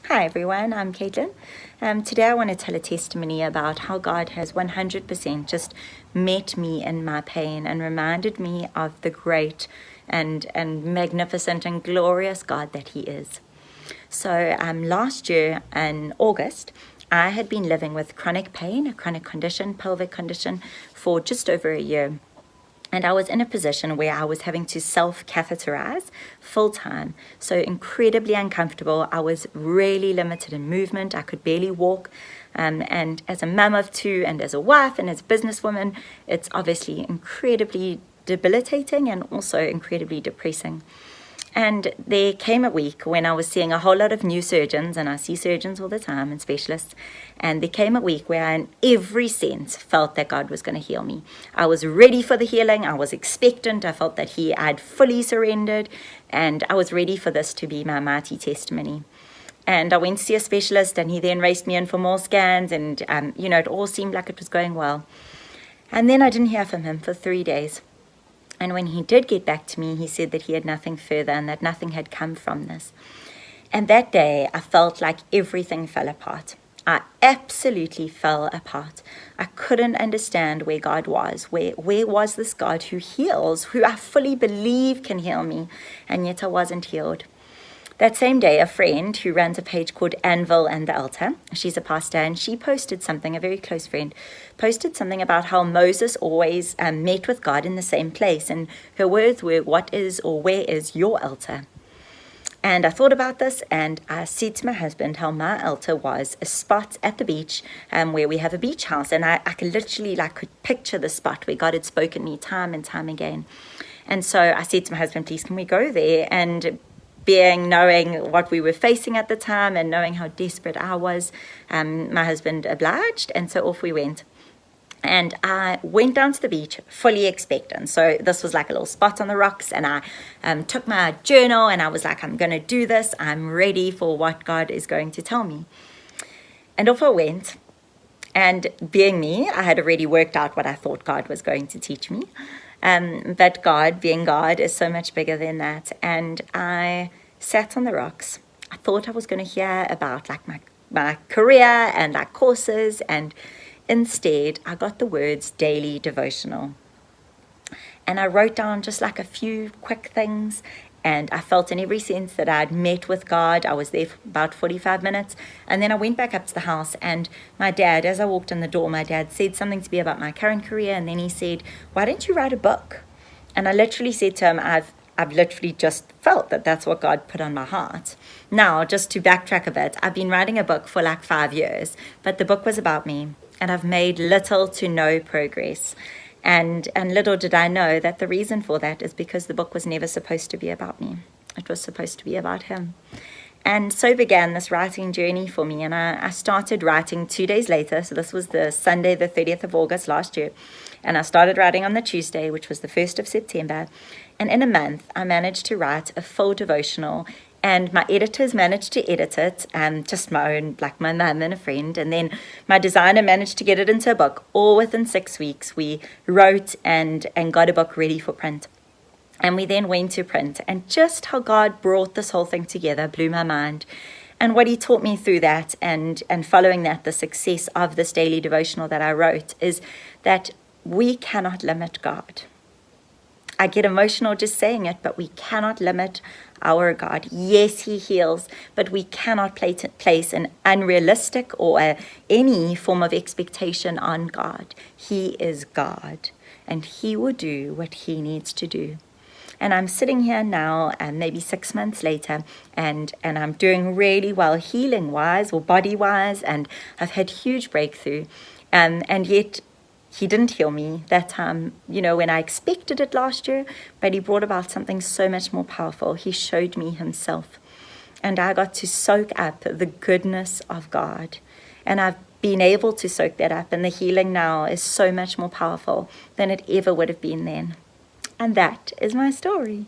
Hi everyone, I'm Caitlyn. Today I want to tell a testimony about how God has 100% just met me in my pain and reminded me of the great and magnificent and glorious God that He is. So last year in August, I had been living with chronic pain, a chronic condition, pelvic condition, for just over a year. And I was in a position where I was having to self-catheterize full-time, so incredibly uncomfortable. I was really limited in movement. I could barely walk. And as a mum of two and as a wife and as a businesswoman, it's obviously incredibly debilitating and also incredibly depressing. And there came a week when I was seeing a whole lot of new surgeons, and I see surgeons all the time and specialists. And there came a week where I, in every sense, felt that God was going to heal me. I was ready for the healing. I was expectant. I felt that I'd fully surrendered. And I was ready for this to be my mighty testimony. And I went to see a specialist, and he then raced me in for more scans. And, it all seemed like it was going well. And then I didn't hear from him for 3 days. And when he did get back to me, he said that he had nothing further and that nothing had come from this. And that day, I felt like everything fell apart. I absolutely fell apart. I couldn't understand where God was. Where was this God who heals, who I fully believe can heal me, and yet I wasn't healed. That same day, a friend who runs a page called Anvil and the Altar, she's a pastor, and she posted something, a very close friend, posted something about how Moses always met with God in the same place. And her words were, "What is or where is your altar?" And I thought about this, and I said to my husband how my altar was a spot at the beach where we have a beach house. And I could literally could picture the spot where God had spoken to me time and time again. And so I said to my husband, "Please, can we go there?" And knowing what we were facing at the time and knowing how desperate I was, my husband obliged, and so off we went. And I went down to the beach fully expectant. So this was like a little spot on the rocks, and I took my journal, and I was like, I'm going to do this. I'm ready for what God is going to tell me. And off I went. And being me, I had already worked out what I thought God was going to teach me. But God, being God, is so much bigger than that. And I sat on the rocks. I thought I was going to hear about my career and courses. And instead, I got the words daily devotional. And I wrote down just a few quick things. And I felt in every sense that I'd met with God. I was there for about 45 minutes. And then I went back up to the house, and my dad, as I walked in the door, my dad said something to me about my current career. And then he said, "Why don't you write a book?" And I literally said to him, I've literally just felt that that's what God put on my heart. Now, just to backtrack a bit, I've been writing a book for 5 years, but the book was about me, and I've made little to no progress. And little did I know that the reason for that is because the book was never supposed to be about me. It was supposed to be about Him. And so began this writing journey for me. And I started writing 2 days later. So this was the Sunday, the 30th of August last year. And I started writing on the Tuesday, which was the 1st of September. And in a month, I managed to write a full devotional. And my editors managed to edit it, just my own, my mum and a friend. And then my designer managed to get it into a book. All within 6 weeks, we wrote and got a book ready for print. And we then went to print. And just how God brought this whole thing together blew my mind. And what He taught me through that and following that, the success of this daily devotional that I wrote, is that we cannot limit God. I get emotional just saying it, but we cannot limit our God. Yes, He heals, but we cannot place an unrealistic or any form of expectation on God. He is God, and He will do what He needs to do. And I'm sitting here now, maybe 6 months later, and I'm doing really well healing-wise or body-wise, and I've had huge breakthrough, and yet He didn't heal me that time, when I expected it last year, but He brought about something so much more powerful. He showed me Himself, and I got to soak up the goodness of God, and I've been able to soak that up, and the healing now is so much more powerful than it ever would have been then. And that is my story.